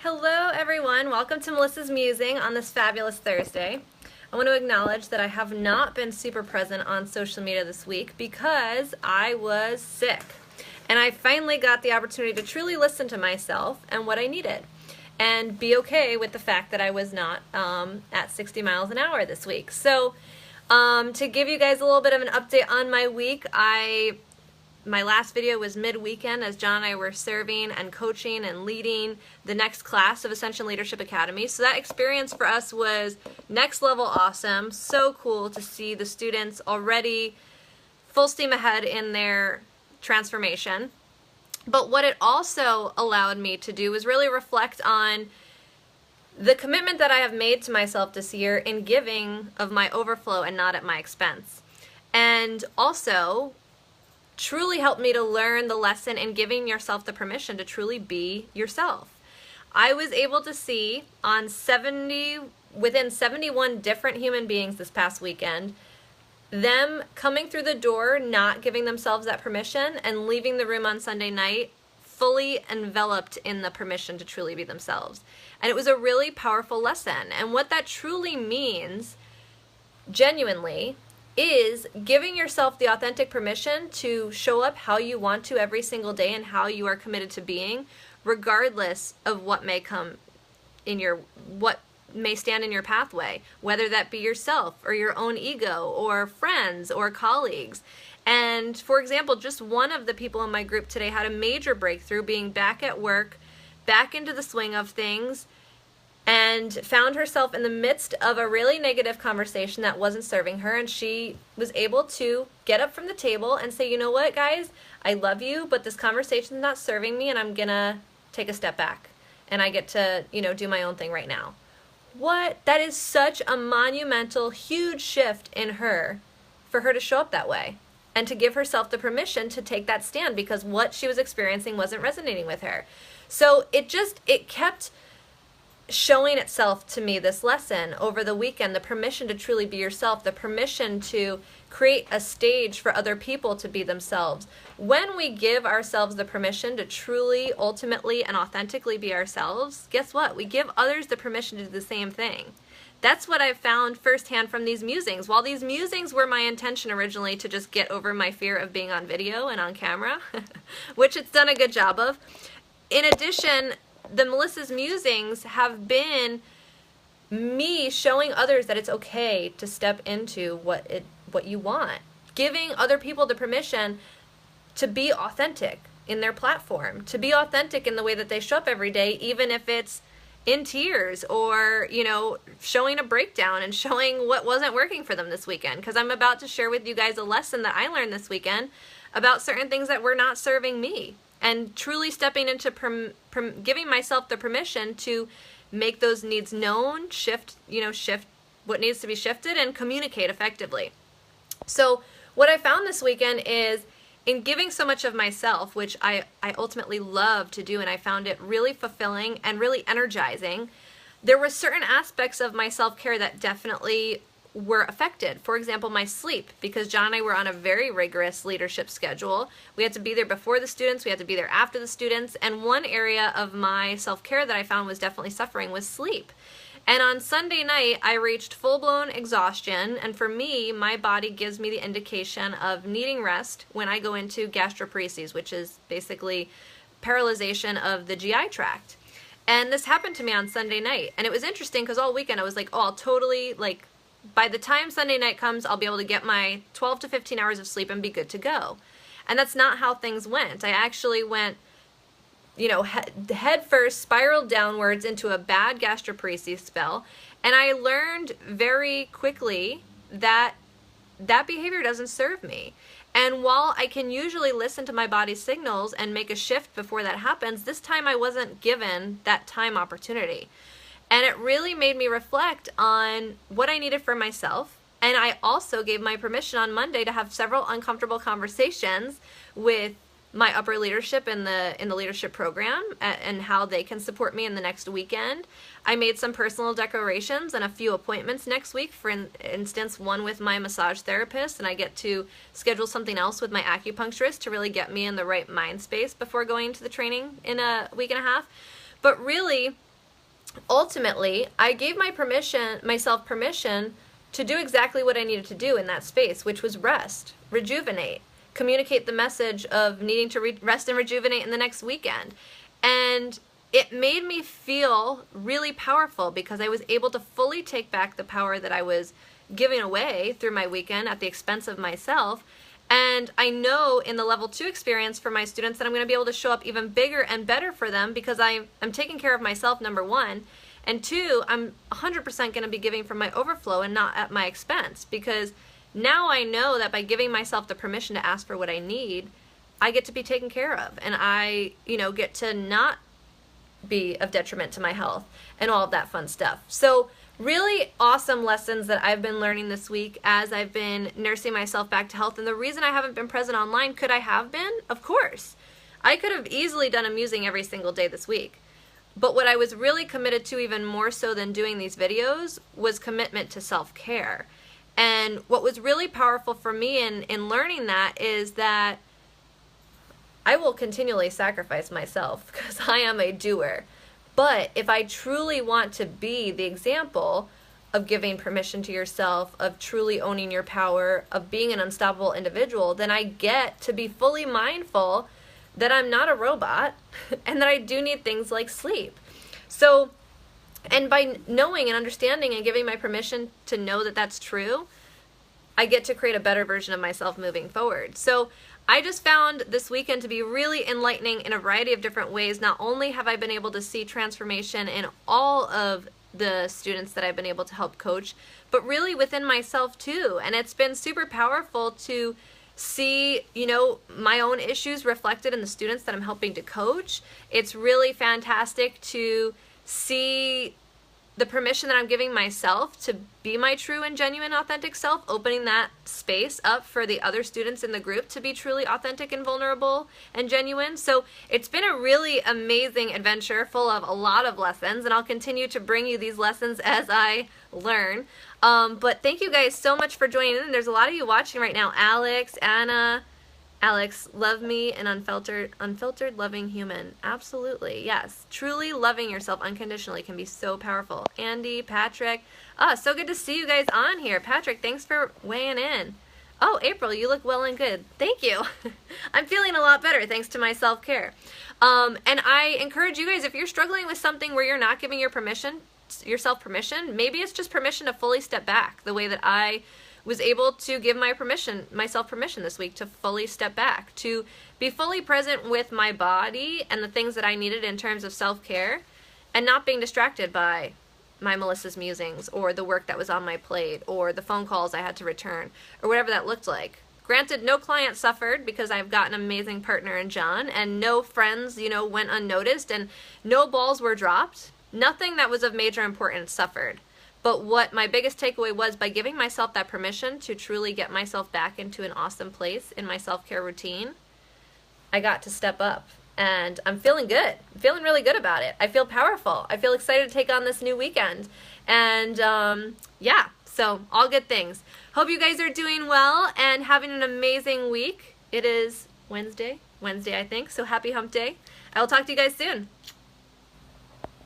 Hello everyone, welcome to Melissa's Musing on this fabulous Thursday. I want to acknowledge that I have not been super present on social media this week because I was sick. And I finally got the opportunity to truly listen to myself and what I needed. And be okay with the fact that I was not at 60 miles an hour this week. So to give you guys a little bit of an update on my week, my last video was mid-weekend as John and I were serving and coaching and leading the next class of Ascension Leadership Academy. So that experience for us was next level awesome. So cool to see the students already full steam ahead in their transformation. But what it also allowed me to do was really reflect on the commitment that I have made to myself this year in giving of my overflow and not at my expense. And also truly helped me to learn the lesson in giving yourself the permission to truly be yourself. I was able to see within 71 different human beings this past weekend, them coming through the door, not giving themselves that permission, and leaving the room on Sunday night fully enveloped in the permission to truly be themselves. And it was a really powerful lesson. And what that truly means, genuinely, is giving yourself the authentic permission to show up how you want to every single day and how you are committed to being, regardless of what may come in what may stand in your pathway, whether that be yourself or your own ego or friends or colleagues. And for example, just one of the people in my group today had a major breakthrough, being back at work, back into the swing of things, and found herself in the midst of a really negative conversation that wasn't serving her, and she was able to get up from the table and say, you know what, guys, I love you, but this conversation is not serving me, and I'm gonna take a step back, and I get to, do my own thing right now. That is such a monumental, huge shift in her, for her to show up that way, and to give herself the permission to take that stand, because what she was experiencing wasn't resonating with her. So it kept showing itself to me, this lesson over the weekend, the permission to truly be yourself, the permission to create a stage for other people to be themselves. When we give ourselves the permission to truly, ultimately, and authentically be ourselves, guess what? We give others the permission to do the same thing. That's what I've found firsthand from these musings. While these musings were my intention originally to just get over my fear of being on video and on camera, which it's done a good job of, in addition, the Melissa's Musings have been me showing others that it's okay to step into what you want, giving other people the permission to be authentic in their platform, to be authentic in the way that they show up every day, even if it's in tears or, showing a breakdown and showing what wasn't working for them this weekend. Because I'm about to share with you guys a lesson that I learned this weekend about certain things that were not serving me. And truly stepping into giving myself the permission to make those needs known, shift what needs to be shifted, and communicate effectively. So what I found this weekend is, in giving so much of myself, which I ultimately love to do, and I found it really fulfilling and really energizing, there were certain aspects of my self-care that definitely were affected. For example, my sleep, because John and I were on a very rigorous leadership schedule. We had to be there before the students, we had to be there after the students, and one area of my self-care that I found was definitely suffering was sleep. And on Sunday night, I reached full-blown exhaustion, and for me, my body gives me the indication of needing rest when I go into gastroparesis, which is basically paralyzation of the GI tract. And this happened to me on Sunday night, and it was interesting because all weekend I was like, oh, I'll totally, by the time Sunday night comes, I'll be able to get my 12 to 15 hours of sleep and be good to go. And that's not how things went. I actually went, head first, spiraled downwards into a bad gastroparesis spell. And I learned very quickly that that behavior doesn't serve me. And while I can usually listen to my body's signals and make a shift before that happens, this time I wasn't given that time opportunity. And it really made me reflect on what I needed for myself. And I also gave my permission on Monday to have several uncomfortable conversations with my upper leadership in the leadership program and how they can support me in the next weekend. I made some personal declarations and a few appointments next week, for instance, one with my massage therapist, and I get to schedule something else with my acupuncturist to really get me in the right mind space before going to the training in a week and a half. But really, ultimately, I gave myself permission to do exactly what I needed to do in that space, which was rest, rejuvenate, communicate the message of needing to rest and rejuvenate in the next weekend. And it made me feel really powerful because I was able to fully take back the power that I was giving away through my weekend at the expense of myself. And I know in the level 2 experience for my students that I'm going to be able to show up even bigger and better for them because I'm taking care of myself, number 1. And 2, I'm 100% going to be giving from my overflow and not at my expense, because now I know that by giving myself the permission to ask for what I need, I get to be taken care of, and I, get to not be of detriment to my health and all of that fun stuff. So really awesome lessons that I've been learning this week as I've been nursing myself back to health. And the reason I haven't been present online, could I have been? Of course. I could have easily done a musing every single day this week. But what I was really committed to, even more so than doing these videos, was commitment to self-care. And what was really powerful for me in learning that is that I will continually sacrifice myself because I am a doer. But if I truly want to be the example of giving permission to yourself, of truly owning your power, of being an unstoppable individual, then I get to be fully mindful that I'm not a robot and that I do need things like sleep. So, and by knowing and understanding and giving my permission to know that that's true, I get to create a better version of myself moving forward. So I just found this weekend to be really enlightening in a variety of different ways. Not only have I been able to see transformation in all of the students that I've been able to help coach, but really within myself too. And it's been super powerful to see, my own issues reflected in the students that I'm helping to coach. It's really fantastic to see the permission that I'm giving myself to be my true and genuine authentic self, opening that space up for the other students in the group to be truly authentic and vulnerable and genuine. So it's been a really amazing adventure full of a lot of lessons, and I'll continue to bring you these lessons as I learn. But thank you guys so much for joining in. There's a lot of you watching right now. Alex, Anna, Alex, love me, an unfiltered loving human. Absolutely, yes. Truly loving yourself unconditionally can be so powerful. Andy, Patrick, so good to see you guys on here. Patrick, thanks for weighing in. Oh, April, you look well and good. Thank you. I'm feeling a lot better thanks to my self-care. And I encourage you guys, if you're struggling with something where you're not giving yourself permission, maybe it's just permission to fully step back, the way that I was able to give myself permission this week to fully step back, to be fully present with my body and the things that I needed in terms of self-care, and not being distracted by my Melissa's musings or the work that was on my plate or the phone calls I had to return or whatever that looked like. Granted, no client suffered because I've got an amazing partner in John, and no friends, went unnoticed, and no balls were dropped. Nothing that was of major importance suffered. But what my biggest takeaway was, by giving myself that permission to truly get myself back into an awesome place in my self-care routine, I got to step up. And I'm feeling good. I'm feeling really good about it. I feel powerful. I feel excited to take on this new weekend. And yeah, so all good things. Hope you guys are doing well and having an amazing week. It is Wednesday, I think. So happy hump day. I will talk to you guys soon.